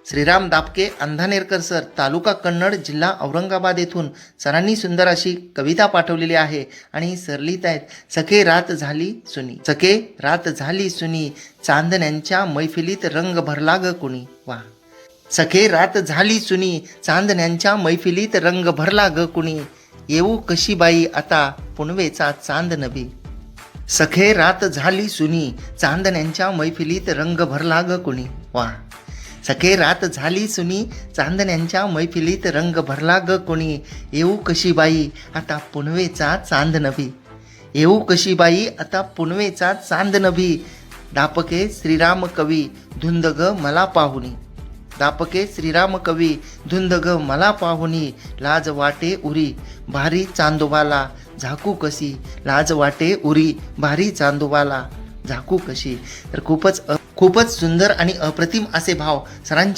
Shriram Dapke अंधानेरकर sir, तालुका कन्नड, जिल्हा औरंगाबाद येथून सरांनी सुंदर अशी कविता पाठवलेली आहे आणि सर लिहित आहेत, सखे रात झाली सुनी, सखे रात झाली सुनी, चांदण्यांच्या मैफिलीत रंग भरला ग कुणी. वा. सखे रात झाली सुनी, चांदण्यांच्या मैफिलीत रंग भरला ग कुणी, येऊ कशी बाई आता पुनवेचा चांद नभी. सखे रात झाली सुनी, चांदण्यांच्या मैफिलीत रंग भरला ग कुणी. वा. सखे रात झाली सुनी, चांदण्यांच्या मैफिलीत रंग भरला ग कुणी, येऊ कशी बाई आता पुनवेचा चांद नभी. येऊ कशी बाई आता पुनवेचा चांद नभी, दापके श्रीराम कवी धुंद ग मला पाहुनी. दापके श्रीराम कवी धुंद ग मला पाहुनी, लाज वाटे उरी भारी चांदोबाला झाकू कशी, लाज वाटे उरी भारी चांदोबाला झाकू कशी. तर खूपच सुंदर आणि अप्रतिम असे भाव सरांच्या